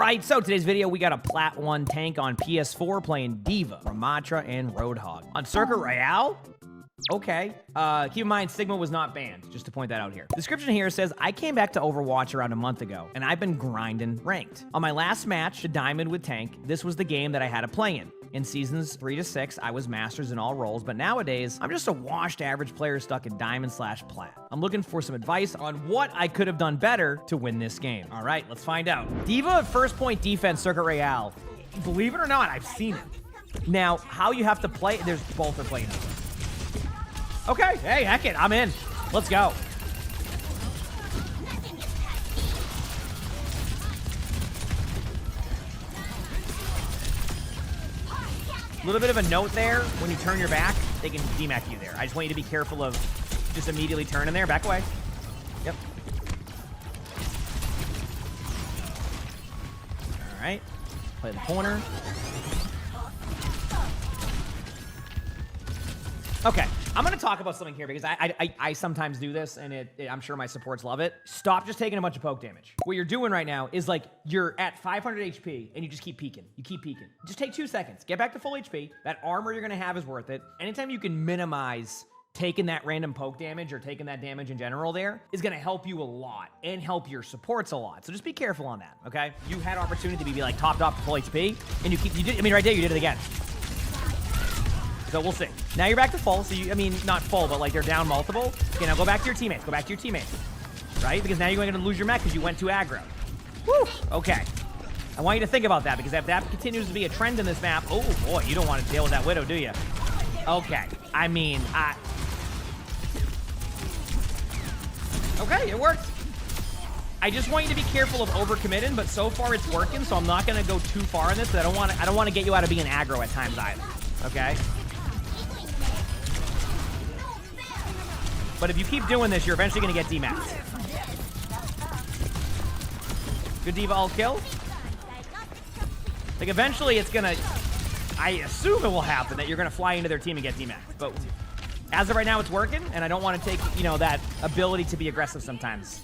Alright, so today's video, we got a Plat 1 tank on PS4 playing D.Va, Ramatra, and Roadhog. On Circuit Royale? Okay. Keep in mind, Sigma was not banned, just to point that out here. The description here says, I came back to Overwatch around a month ago, and I've been grinding ranked. On my last match, to Diamond with Tank, this was the game that I had to play in. In seasons 3 to 6, I was masters in all roles, but nowadays, I'm just a washed average player stuck in Diamond/Plat. I'm looking for some advice on what I could have done better to win this game. All right, let's find out. D.Va first point defense, Circuit Royale. Believe it or not, I've seen it. Now, how you have to play, there's both are playing. Okay, hey, heck it, I'm in. Let's go. A little bit of a note there, when you turn your back, they can DMAC you there. I just want you to be careful of just immediately turning there. Back away. Yep. All right. Play the corner. Okay, I'm gonna talk about something here because I sometimes do this, and I'm sure my supports love it. Stop just taking a bunch of poke damage. What you're doing right now is like you're at 500 HP and you just keep peeking. You keep peeking. Just take 2 seconds. Get back to full HP. That armor you're gonna have is worth it. Anytime you can minimize taking that random poke damage or taking that damage in general there is gonna help you a lot and help your supports a lot. So just be careful on that, okay? You had opportunity to be like topped off to full HP, and you did. I mean, right there, you did it again. So we'll see. Now you're back to full. So I mean, not full, but like they're down multiple. Okay, now go back to your teammates. Go back to your teammates. Right? Because now you're going to lose your mech because you went too aggro. Woo! Okay. I want you to think about that because if that continues to be a trend in this map, oh boy, you don't want to deal with that Widow, do you? Okay. I mean, okay, it worked. I just want you to be careful of overcommitting, but so far it's working, so I'm not going to go too far in this. I don't want to get you out of being aggro at times either. Okay? But if you keep doing this, you're eventually going to get D-mapped. Good D.Va all kill. Like, eventually it's going to... I assume it will happen that you're going to fly into their team and get D-mapped. But as of right now, it's working, and I don't want to take, you know, that ability to be aggressive sometimes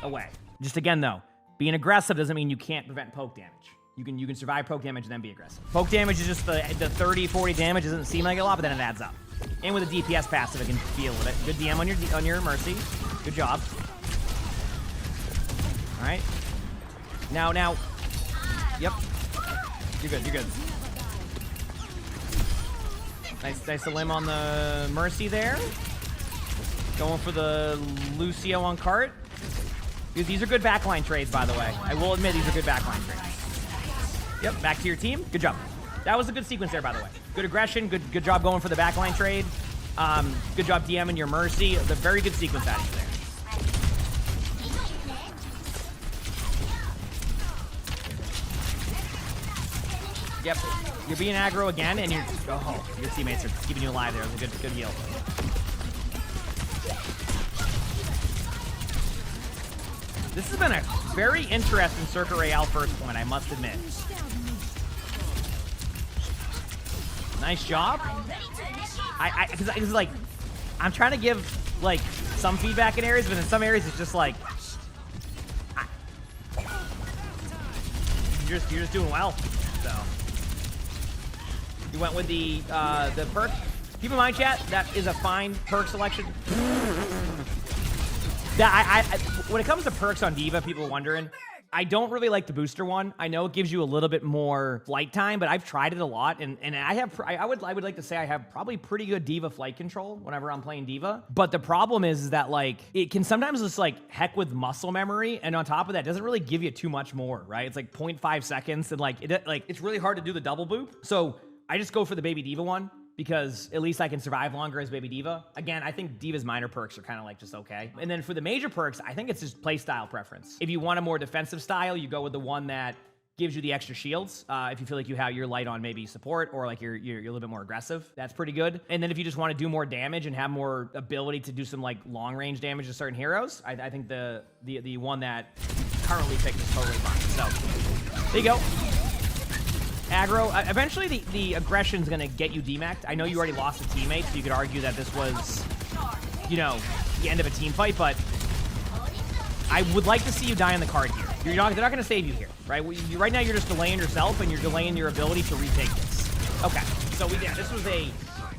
away. Just again, though, being aggressive doesn't mean you can't prevent poke damage. You can survive poke damage and then be aggressive. Poke damage is just the 30, 40 damage. It doesn't seem like a lot, but then it adds up. And with a DPS passive, it can deal with it. Good DM on your Mercy. Good job. All right. Now. Yep. You're good. You're good. Nice limb on the Mercy there. Going for the Lucio on cart. These are good backline trades, by the way. I will admit these are good backline trades. Yep, back to your team. Good job. That was a good sequence there, by the way. Good aggression. Good job going for the backline trade. Good job DMing your Mercy. The very good sequence out of you there. Yep. You're being aggro again, and your teammates are keeping you alive there. It was a good heal. This has been a very interesting Circuit Royale first point, I must admit. Nice job. Because like, I'm trying to give like some feedback in areas, but in some areas it's just like, you're just doing well. So you went with the perk. Keep in mind, chat, that is a fine perk selection. When it comes to perks on D.Va, people are wondering, I don't really like the booster one. I know it gives you a little bit more flight time, but I've tried it a lot, and I would like to say I have probably pretty good D.Va flight control whenever I'm playing D.Va. But the problem is that like it can sometimes just like heck with muscle memory, and on top of that, it doesn't really give you too much more, right? It's like 0.5 seconds, and like it's really hard to do the double boop. So I just go for the baby D.Va one, because at least I can survive longer as baby D.Va. Again, I think D.Va's minor perks are kind of like just okay. And then for the major perks, I think it's just play style preference. If you want a more defensive style, you go with the one that gives you the extra shields. If you feel like you're light on maybe support, or like you're a little bit more aggressive, that's pretty good. And then if you just want to do more damage and have more ability to do some like long range damage to certain heroes, I think the one that currently picked is totally fine. So there you go. Aggro. Eventually, the aggression's gonna get you demacked. I know you already lost a teammate, so you could argue that this was, you know, the end of a team fight, but I would like to see you die on the card here. they're not going to save you here, right? Right now, you're just delaying yourself, and you're delaying your ability to retake this. Okay, so this was a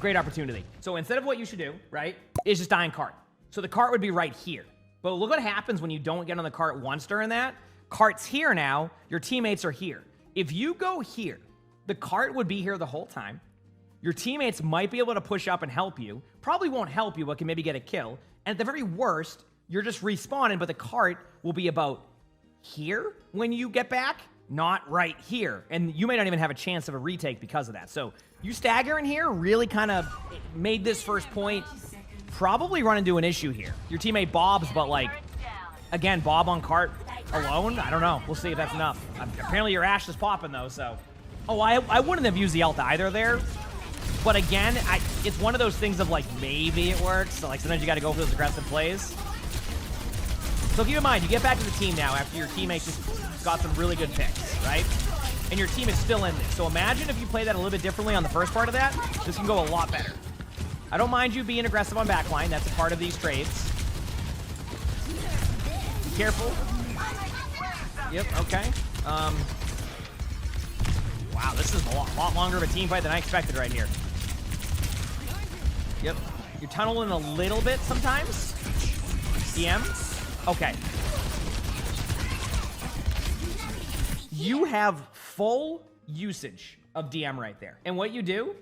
great opportunity. So instead of what you should do, right, is just die in cart. So the cart would be right here. But look what happens when you don't get on the cart once during that. Cart's here now. Your teammates are here. If you go here, the cart would be here the whole time. Your teammates might be able to push up and help you. Probably won't help you, but can maybe get a kill. And at the very worst, you're just respawning, but the cart will be about here when you get back, not right here. And you may not even have a chance of a retake because of that. So you staggering here really kind of made this first point probably run into an issue here. Your teammate Bob's, but like, again, Bob on cart alone? I don't know. We'll see if that's enough. Apparently your Ash is popping though, so. Oh, I wouldn't have used the ult either there. But again, it's one of those things of like, maybe it works. So like sometimes you got to go for those aggressive plays. So keep in mind, you get back to the team now after your teammate just got some really good picks, right? And your team is still in this. So imagine if you play that a little bit differently on the first part of that. This can go a lot better. I don't mind you being aggressive on backline. That's a part of these trades. Be careful. Yep, okay. Wow, this is a lot longer of a team fight than I expected right here. Yep. You're tunneling a little bit sometimes. DM. Okay. You have full usage of DM right there. And what you do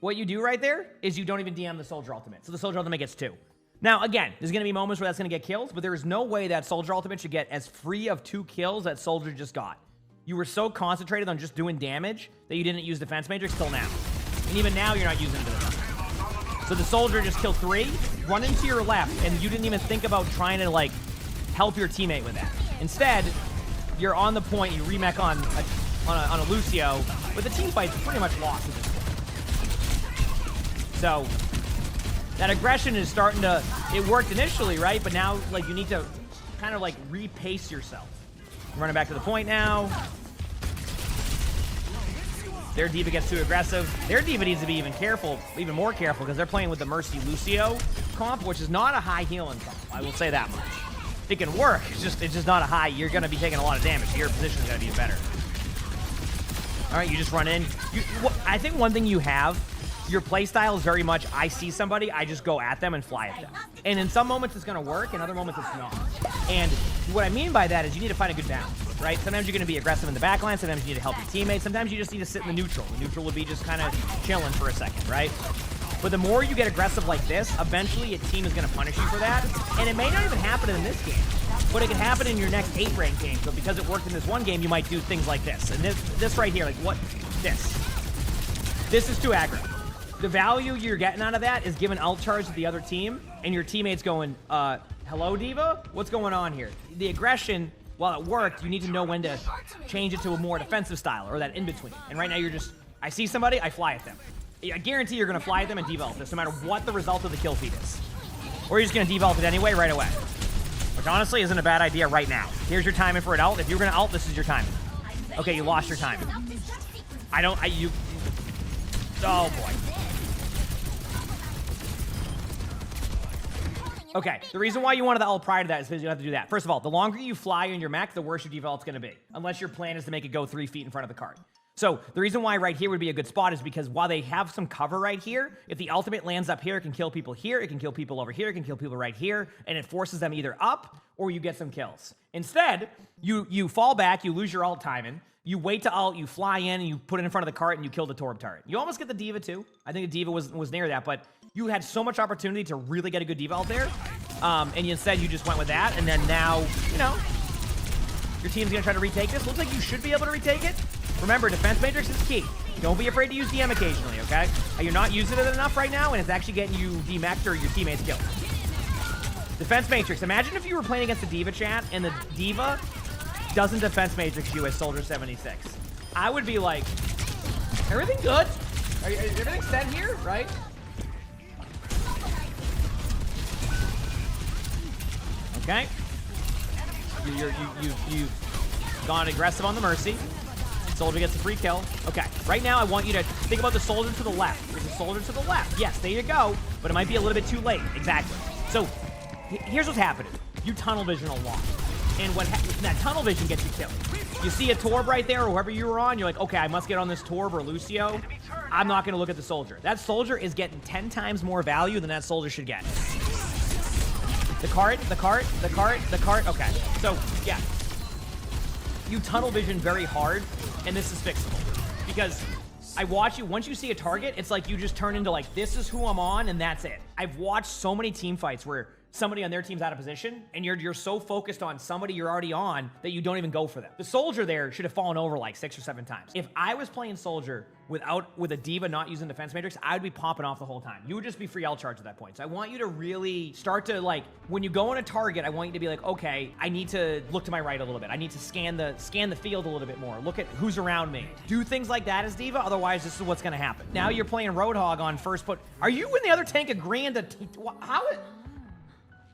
right there is you don't even DM the Soldier Ultimate. So the Soldier Ultimate gets 2. Now, again, there's going to be moments where that's going to get kills, but there is no way that Soldier Ultimate should get as free of 2 kills that Soldier just got. You were so concentrated on just doing damage that you didn't use Defense Matrix till now. And even now, you're not using it enough. So the Soldier just killed 3, run into your left, and you didn't even think about trying to, like, help your teammate with that. Instead, you're on the point, you remech on a Lucio, but the team fight's pretty much lost at this point. So, that aggression is starting to, it worked initially, right? But now, like, you need to kind of, like, repace yourself. I'm running back to the point now. Their D.Va gets too aggressive. Their D.Va needs to be even more careful, because they're playing with the Mercy Lucio comp, which is not a high healing comp. I will say that much. It can work. It's just not a high. You're going to be taking a lot of damage. Your position is going to be better. All right, you just run in. I think one thing you have, your playstyle is very much, I see somebody, I just go at them and fly at them. And in some moments it's going to work, in other moments it's not. And what I mean by that is you need to find a good balance, right? Sometimes you're going to be aggressive in the backline, sometimes you need to help your teammates, sometimes you just need to sit in the neutral. The neutral would be just kind of chilling for a second, right? But the more you get aggressive like this, eventually a team is going to punish you for that. And it may not even happen in this game, but it can happen in your next 8 ranked game. So because it worked in this one game, you might do things like this. And this right here, like what? This is too aggro. The value you're getting out of that is giving ult charge to the other team, and your teammates going, hello, D.Va? What's going on here? The aggression, while it worked, you need to know when to change it to a more defensive style, or that in-between. And right now you're just, I see somebody, I fly at them. I guarantee you're going to fly at them and D.Va ult this, no matter what the result of the kill feed is. Or you're just going to D.Va ult it anyway, right away. Which honestly isn't a bad idea right now. Here's your timing for an ult. If you're going to ult, this is your timing. Okay, you lost your timing. Oh boy. Okay, the reason why you wanted the ult prior to that is because you have to do that. First of all, the longer you fly in your mech, the worse your D.Va ult's going to be. Unless your plan is to make it go 3 feet in front of the cart. So the reason why right here would be a good spot is because while they have some cover right here, if the ultimate lands up here, it can kill people here, it can kill people over here, it can kill people right here, and it forces them either up or you get some kills. Instead, you fall back, you lose your ult timing, you wait to ult, you fly in, and you put it in front of the cart, and you kill the Torb turret. You almost get the D.Va too. I think the D.Va was near that, but you had so much opportunity to really get a good D.Va ult there, and instead you just went with that, and then now, you know, your team's going to try to retake this. Looks like you should be able to retake it. Remember, Defense Matrix is key. Don't be afraid to use DM occasionally, okay? You're not using it enough right now, and it's actually getting you demeched or your teammates killed. Defense Matrix. Imagine if you were playing against the D.Va chat, and the D.Va doesn't Defense Matrix you as Soldier 76. I would be like, everything good? Is everything set here, right? Okay. You've gone aggressive on the Mercy. Soldier gets a free kill. Okay, right now I want you to think about the Soldier to the left. There's a Soldier to the left. Yes, there you go. But it might be a little bit too late. Exactly. So here's what's happening. You tunnel vision a lot. And that tunnel vision gets you killed. You see a Torb right there, or whoever you were on, you're like, okay, I must get on this Torb or Lucio. I'm not gonna look at the soldier. That soldier is getting 10 times more value than that soldier should get. The cart. Okay, so yeah. You tunnel vision very hard, and this is fixable. Because I watch you, once you see a target, it's like you just turn into like, this is who I'm on, and that's it. I've watched so many team fights where somebody on their team's out of position, and you're so focused on somebody you're already on that you don't even go for them. The soldier there should have fallen over like 6 or 7 times. If I was playing soldier with a D.Va not using defense matrix, I would be popping off the whole time. You would just be free L charge at that point. So I want you to really start to like, when you go on a target, I want you to be like, okay, I need to look to my right a little bit. I need to scan the field a little bit more. Look at who's around me. Do things like that as D.Va, otherwise this is what's gonna happen. Now you're playing Roadhog on first put. Are you in the other tank agreeing to,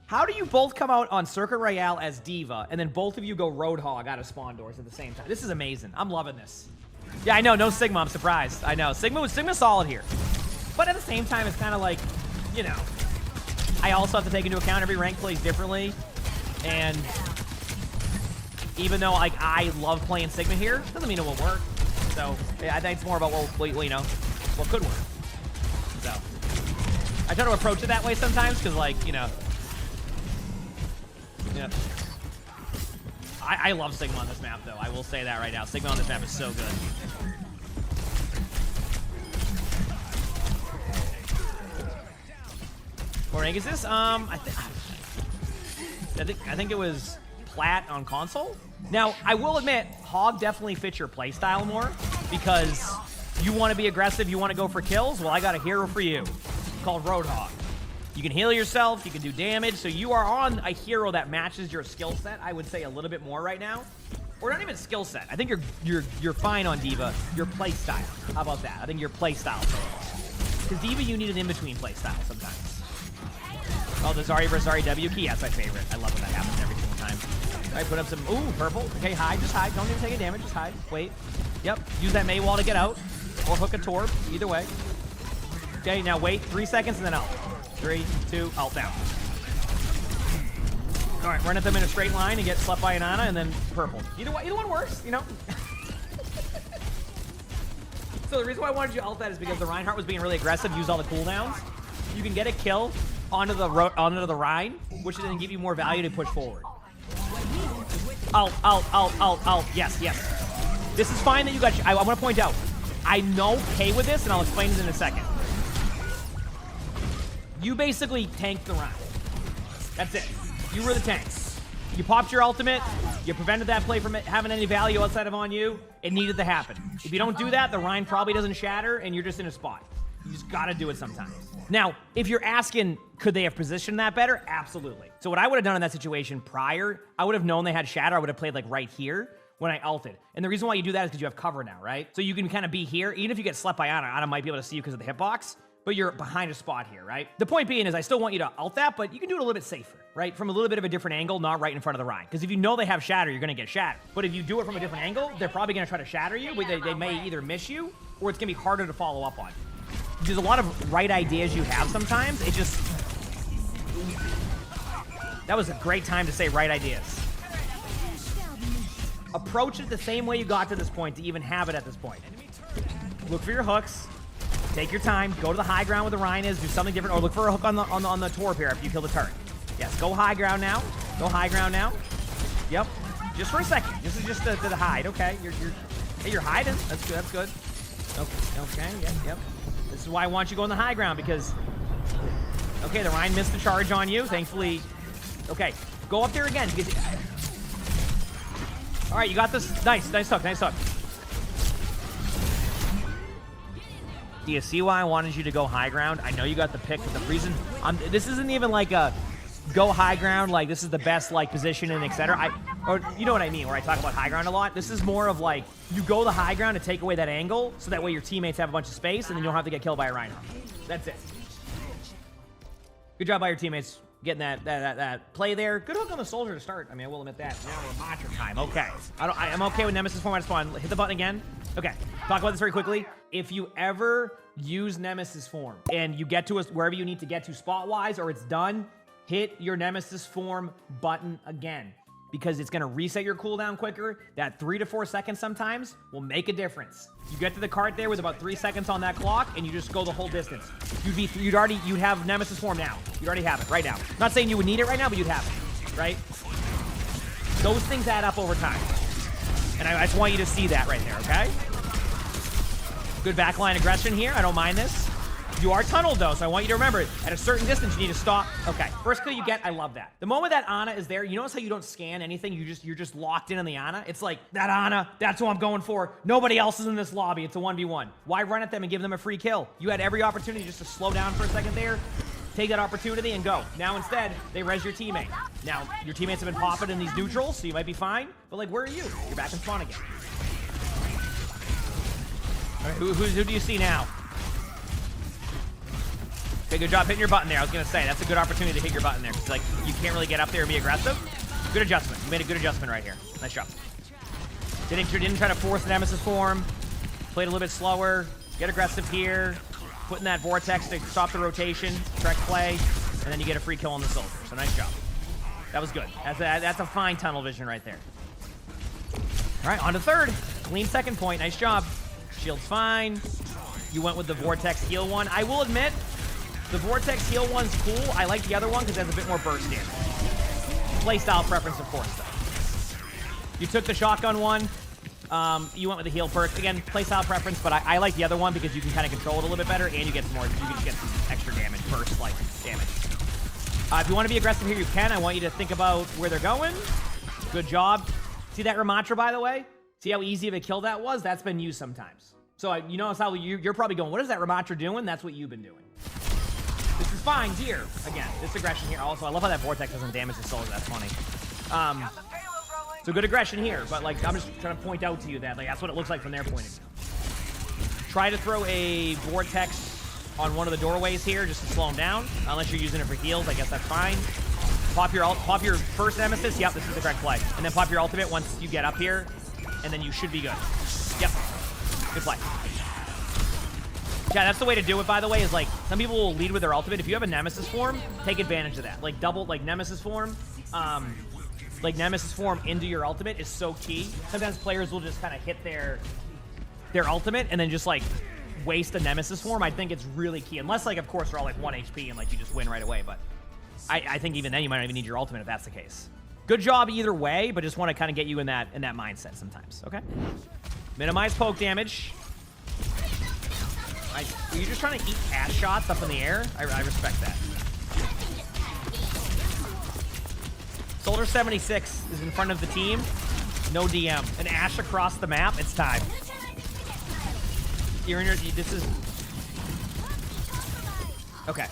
how do you both come out on Circuit Royale as D.Va, and then both of you go Roadhog out of spawn doors at the same time? This is amazing. I'm loving this. Yeah, I know, no Sigma. I'm surprised. I know. Sigma's solid here. But at the same time, it's kind of like, you know, I also have to take into account every rank plays differently. And even though, like, I love playing Sigma here, doesn't mean it will work. So, yeah, I think it's more about, well, you know, what could work. So, I try to approach it that way sometimes, because, like, you know, yeah. I love Sigma on this map, though. I will say that right now. Sigma on this map is so good. What rank is this? I think it was plat on console. Now, I will admit, Hog definitely fits your playstyle more because you want to be aggressive, you want to go for kills. Well, I got a hero for you called Roadhog. You can heal yourself, you can do damage, so you are on a hero that matches your skill set, I would say a little bit more right now. Or not even skill set. I think you're fine on D.Va. Your play style. How about that? I think your play style. Because D.Va, you need an in-between play style sometimes. Oh, the Zarya vs. Zarya W key, that's my favorite. I love when that happens every single time. All right, put up some, ooh, purple. Okay, hide, just hide. Don't even take any damage, just hide. Wait. Yep, use that Mei wall to get out. Or hook a Torb, either way. Okay, now wait, 3 seconds and then out. 3, 2, ult down. All right, run at them in a straight line and get slept by an Ana, and then purple. Either one works, you know? So the reason why I wanted you to ult that is because the Reinhardt was being really aggressive, use all the cooldowns. You can get a kill onto the Rein, which is going to give you more value to push forward. Ult. Yes. This is fine that you got, I want to point out, I'm okay with this, and I'll explain this in a second. You basically tanked the round. That's it. You were the tank. You popped your ultimate. You prevented that play from having any value outside of on you. It needed to happen. If you don't do that, the Rein probably doesn't shatter, and you're just in a spot. You just gotta do it sometimes. Now, if you're asking, could they have positioned that better? Absolutely. So what I would have done in that situation prior, I would have known they had shatter. I would have played like right here when I ulted. And the reason why you do that is because you have cover now, right? So you can kind of be here. Even if you get slept by Ana, Ana might be able to see you because of the hitbox. But you're behind a spot here, right? The point being is I still want you to ult that, but you can do it a little bit safer, right? From a little bit of a different angle, not right in front of the Rein. Because if you know they have shatter, you're going to get shattered. But if you do it from a different angle, they're probably going to try to shatter you. They may either miss you, or it's going to be harder to follow up on. There's a lot of right ideas you have sometimes. It just... That was a great time to say right ideas. Approach it the same way you got to this point to even have it at this point. Look for your hooks. Take your time, go to the high ground where the Rein is, do something different, or look for a hook on the Torb here after you kill the turret. Yes, go high ground now. Go high ground now. Yep. Just for a second. This is just the hide. Okay. You're hiding. That's good. That's good. Okay. Yep. This is why I want you to go on the high ground, because okay, the Rein missed the charge on you. Thankfully. Okay. Go up there again. All right, you got this. Nice hook. Do you see why I wanted you to go high ground? I know you got the pick, but the reason this isn't even like a go high ground, like this is the best like position and etc. Or you know what I mean, where I talk about high ground a lot. This is more of like you go the high ground to take away that angle, so that way your teammates have a bunch of space, and then you don't have to get killed by a Reinhardt. That's it. Good job by your teammates getting that play there. Good hook on the soldier to start. I mean, I will admit that. Now we're Macho time. Okay. I'm okay with Nemesis form. I just want to hit the button again. Okay. Talk about this very quickly. If you ever use Nemesis form and you get to wherever you need to get to spot-wise, or it's done, hit your Nemesis form button again. because it's going to reset your cooldown quicker. That 3 to 4 seconds sometimes will make a difference. You get to the cart there with about 3 seconds on that clock, and you just go the whole distance. You'd have Nemesis form now. You'd already have it right now. Not saying you would need it right now, but you'd have it, right? Those things add up over time. And I just want you to see that right there, okay? Good backline aggression here. I don't mind this. You are tunneled, though, so I want you to remember, at a certain distance, you need to stop. Okay, first kill you get, I love that. The moment that Ana is there, you notice how you don't scan anything? You're just locked in on the Ana. It's like, that Ana, that's who I'm going for. Nobody else is in this lobby. It's a 1v1. Why run at them and give them a free kill? You had every opportunity just to slow down for a second there, take that opportunity, and go. Now, instead, they res your teammate. Now, your teammates have been popping in these neutrals, so you might be fine, but, like, where are you? You're back in spawn again. All right, who do you see now? Okay, good job hitting your button there. I was going to say, that's a good opportunity to hit your button there. Because, like, you can't really get up there and be aggressive. Good adjustment. You made a good adjustment right here. Nice job. Didn't try to force the Nemesis form. Played a little bit slower. Get aggressive here. Put in that vortex to stop the rotation. Correct play. And then you get a free kill on the soldier. So nice job. That was good. That's a fine tunnel vision right there. All right, on to third. Clean second point. Nice job. Shield's fine. You went with the vortex heal one. I will admit, the Vortex heal one's cool. I like the other one because it has a bit more burst damage. Playstyle preference, of course, though. You took the shotgun one. You went with the heal perk. Again, playstyle preference, but I like the other one because you can kind of control it a little bit better, and you get some more. You can get some extra damage, burst like damage. If you want to be aggressive here, you can. I want you to think about where they're going. Good job. See that Ramatra, by the way? See how easy of a kill that was? That's been used sometimes. So you notice how you're probably going, what is that Ramatra doing? That's what you've been doing. This is fine here. Again, this aggression here. Also, I love how that vortex doesn't damage the soldier. That's funny. So good aggression here, but like I'm just trying to point out to you that like that's what it looks like from their point of view. Try to throw a vortex on one of the doorways here just to slow them down. Unless you're using it for heals, I guess that's fine. Pop your first Nemesis. Yep, this is the correct play. And then pop your ultimate once you get up here, and then you should be good. Yep, good play. Yeah, that's the way to do it, by the way, is like, some people will lead with their ultimate. If you have a Nemesis form, take advantage of that. Like, double, like, Nemesis form into your ultimate is so key. Sometimes players will just kind of hit their ultimate and then just, like, waste a Nemesis form. I think it's really key. Unless, like, of course, they're all, like, 1 HP and, like, you just win right away. But I think even then you might not even need your ultimate if that's the case. Good job either way, but just want to kind of get you in that mindset sometimes, okay? Minimize poke damage. Are you just trying to eat cash shots up in the air? I respect that. Soldier 76 is in front of the team. No DM. An Ash across the map. It's time. This is... Okay.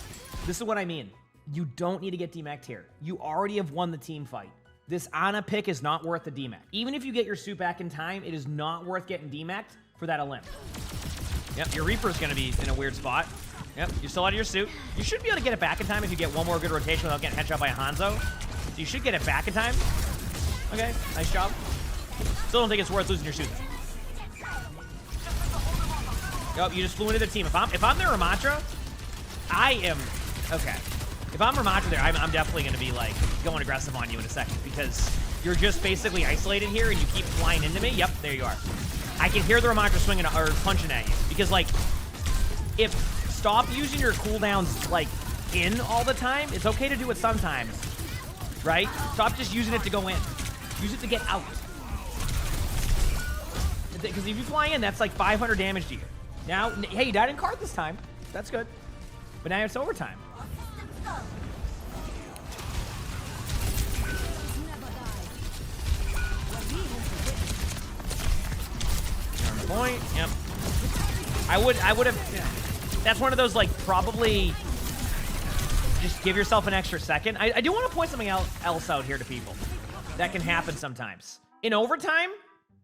This is what I mean. You don't need to get DMAC'd here. You already have won the team fight. This Ana pick is not worth the DMAC. Even if you get your suit back in time, it is not worth getting DMAC'd for that Olymp. Yep, your Reaper's going to be in a weird spot. Yep, you're still out of your suit. You should be able to get it back in time if you get one more good rotation without getting headshot by a Hanzo. So you should get it back in time. Okay, nice job. Still don't think it's worth losing your suit. Yep, you just flew into the team. If I'm their Ramatra, I am... Okay. If I'm Ramatra there, I'm definitely going to be, like, going aggressive on you in a second because you're just basically isolated here and you keep flying into me. Yep, there you are. I can hear the Ramatra swinging or punching at you because, like, stop using your cooldowns, like, in all the time. It's okay to do it sometimes, right? Stop just using it to go in. Use it to get out. Because if you fly in, that's like 500 damage to you. Now, hey, you died in card this time. That's good. But now it's overtime. Point. Yep. I would have. Yeah. That's one of those, like, probably just give yourself an extra second. I do want to point something else out here to people that can happen sometimes. In overtime,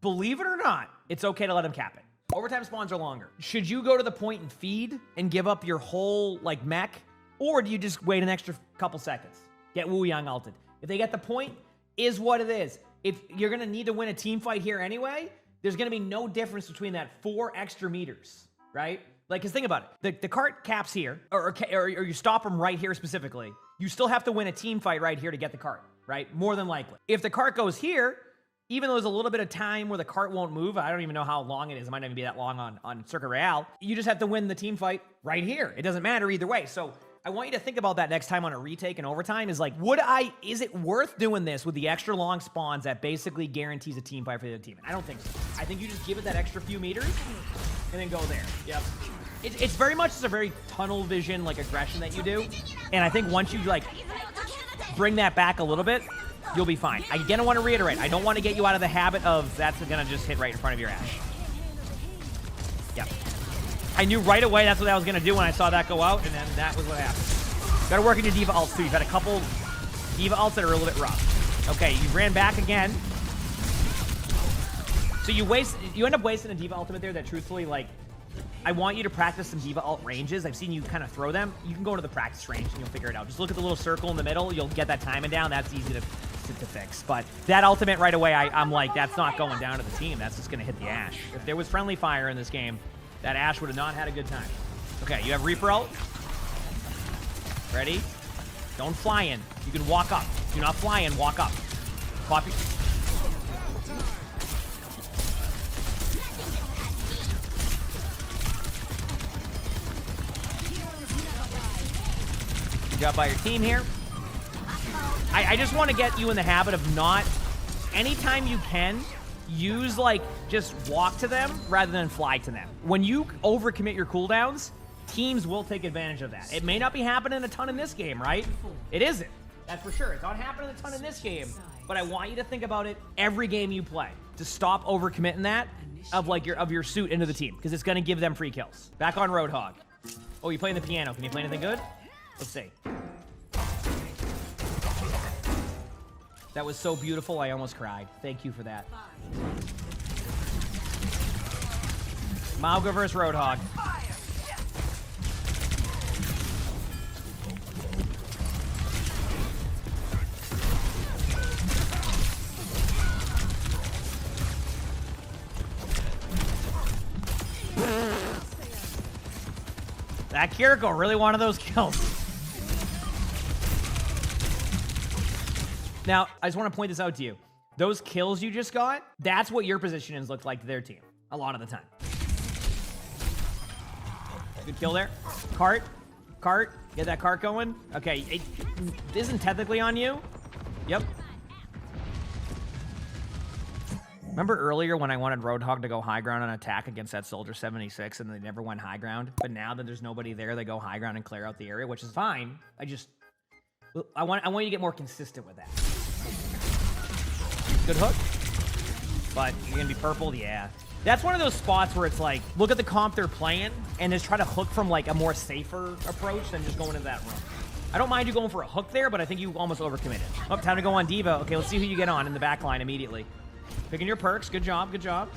believe it or not, it's okay to let them cap it. Overtime spawns are longer. Should you go to the point and feed and give up your whole, like, mech, or do you just wait an extra couple seconds? Get Wu Yang ulted. If they get the point, is what it is. If you're gonna need to win a team fight here anyway, there's going to be no difference between that 4 extra meters, right? Like, because think about it. The cart caps here, or you stop them right here specifically. You still have to win a team fight right here to get the cart. right? More than likely. If the cart goes here, even though there's a little bit of time where the cart won't move, I don't even know how long it is. It might not even be that long on Circuit Royale. You just have to win the team fight right here. It doesn't matter either way. So I want you to think about that next time on a retake and overtime is like, is it worth doing this with the extra long spawns that basically guarantees a team fight for the other team? And I don't think so. I think you just give it that extra few meters and then go there. Yep. It's very much just a very tunnel vision, like aggression that you do. And I think once you like bring that back a little bit, you'll be fine. Again, I want to reiterate, I don't want to get you out of the habit of that's gonna just hit right in front of your Ashe. Yep. I knew right away that's what I was going to do when I saw that go out, and then that was what happened. Got to work on your D.Va ults, too. You've had a couple D.Va ults that are a little bit rough. Okay, you ran back again. So you end up wasting a D.Va ultimate there that, truthfully, like, I want you to practice some D.Va ult ranges. I've seen you kind of throw them. You can go to the practice range, and you'll figure it out. Just look at the little circle in the middle. You'll get that timing down. That's easy to fix. But that ultimate right away, I'm like, that's not going down to the team. That's just going to hit the Ashe. If there was friendly fire in this game, that Ashe would have not had a good time. Okay, you have Reaper ult. Ready? Don't fly in. You can walk up. Do not fly in, walk up. Copy. Good job by your team here. I just want to get you in the habit of not, anytime you can, use, like, just walk to them rather than fly to them. When you overcommit your cooldowns, teams will take advantage of that. It may not be happening a ton in this game, right? It isn't. That's for sure. It's not happening a ton in this game, but I want you to think about it every game you play to stop overcommitting that of your suit into the team, because it's going to give them free kills. Back on Roadhog. Oh, you playing the piano. Can you play anything good? Let's see. That was so beautiful, I almost cried. Thank you for that. Mauga versus Roadhog. That Kiriko really wanted those kills. Now, I just want to point this out to you. Those kills you just got, that's what your positions look like to their team. A lot of the time. Good kill there. Cart. Get that cart going. Okay, it isn't technically on you. Yep. Remember earlier when I wanted Roadhog to go high ground on attack against that Soldier 76 and they never went high ground? But now that there's nobody there, they go high ground and clear out the area, which is fine. I want you to get more consistent with that. Good hook. But you're going to be purple? Yeah. That's one of those spots where it's like, look at the comp they're playing and just try to hook from like a more safer approach than just going into that room. I don't mind you going for a hook there, but I think you almost overcommitted. Oh, time to go on D.Va. Okay, let's see who you get on in the back line immediately. Picking your perks. Good job, good job.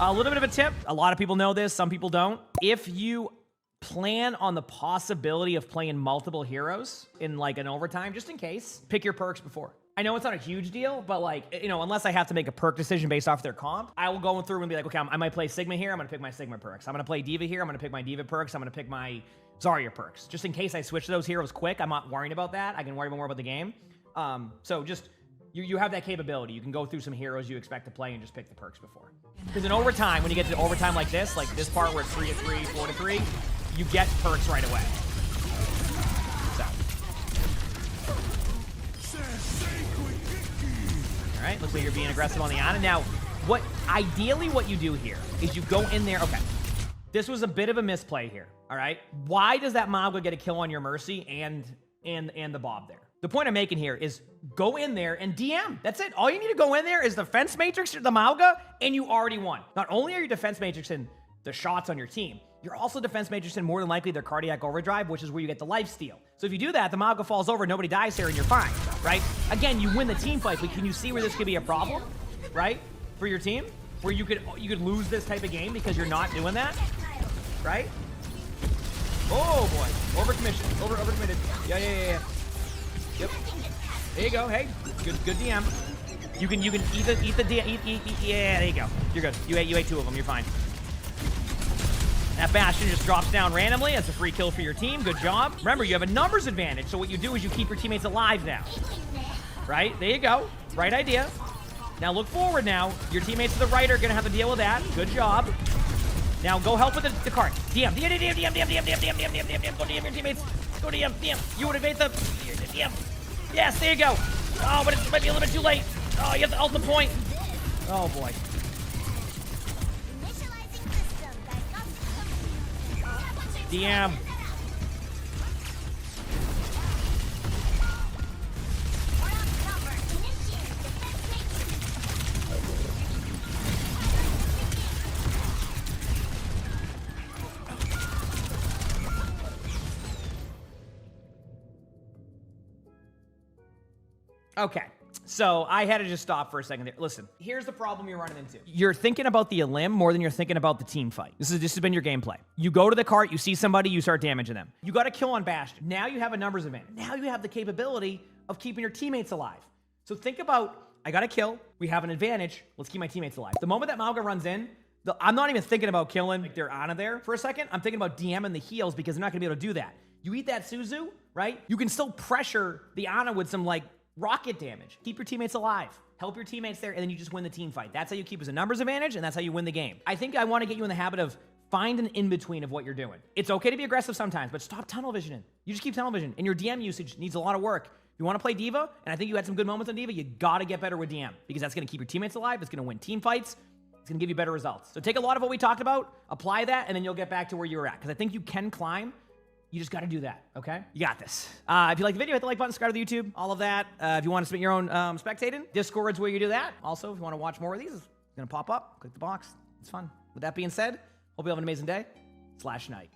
A little bit of a tip. A lot of people know this. Some people don't. If you plan on the possibility of playing multiple heroes in like an overtime, just in case, pick your perks before. I know it's not a huge deal, but like, you know, unless I have to make a perk decision based off their comp, I will go through and be like, okay, I might play Sigma here. I'm going to pick my Sigma perks. I'm going to play D.Va here. I'm going to pick my D.Va perks. I'm going to pick my Zarya perks. Just in case I switch those heroes quick, I'm not worrying about that. I can worry more about the game. So just, you have that capability. You can go through some heroes you expect to play and just pick the perks before. Because in overtime, when you get to overtime like this part where it's 3-3, 4-3, you get perks right away. So. All right, looks like you're being aggressive on the Ana. Now, ideally what you do here is you go in there. Okay, this was a bit of a misplay here. All right, why does that Mauga get a kill on your Mercy and the Bob there? The point I'm making here is go in there and DM. That's it. All you need to go in there is defense matrix the Mauga, and you already won. Not only are you defense matrixing the shots on your team, you're also defense matrixing more than likely their cardiac overdrive, which is where you get the life steal. So if you do that, the Mauga falls over, nobody dies here, and you're fine, right? Again, you win the team fight, but can you see where this could be a problem, right? For your team, where you could lose this type of game because you're not doing that, right? Oh boy, overcommitted. Yeah. Yep. There you go. Hey, good DM. You can eat the DM. Yeah, there you go. You're good. You ate two of them. You're fine. That Bastion just drops down randomly. That's a free kill for your team. Good job. Remember, you have a numbers advantage, so what you do is you keep your teammates alive now. right? There you go. Right idea. Now look forward now. Your teammates to the right are going to have to deal with that. Good job. Now go help with the cart. DM. Go DM your teammates. Go DM. You would evade the DM. Yes, there you go. Oh, but it might be a little bit too late. Oh, you have to ult the point. Oh, boy. DM. Okay, so I had to just stop for a second there. Listen, here's the problem you're running into. You're thinking about the elim more than you're thinking about the team fight. This has been your gameplay. You go to the cart, you see somebody, you start damaging them. You got a kill on Bastion. Now you have a numbers advantage. Now you have the capability of keeping your teammates alive. So think about, I got a kill, we have an advantage, let's keep my teammates alive. The moment that Mauga runs in, I'm not even thinking about killing like they're out of there for a second. I'm thinking about DMing the heals because they're not gonna be able to do that. You eat that Suzu, right? You can still pressure the Ana with some like rocket damage. Keep your teammates alive. Help your teammates there, and then you just win the team fight. That's how you keep as a numbers advantage, and that's how you win the game. I think I want to get you in the habit of find an in-between of what you're doing. It's okay to be aggressive sometimes, but stop tunnel visioning. You just keep tunnel vision, and your DM usage needs a lot of work. If you want to play D.Va, and I think you had some good moments on D.Va, you got to get better with DM, because that's going to keep your teammates alive, it's going to win team fights, it's going to give you better results. So take a lot of what we talked about, apply that, and then you'll get back to where you were at, because I think you can climb. You just got to do that, okay? You got this. If you like the video, hit the like button, subscribe to the YouTube, all of that. If you want to submit your own spectating, Discord's where you do that. Also, if you want to watch more of these, it's going to pop up. Click the box. It's fun. With that being said, hope you have an amazing day /night.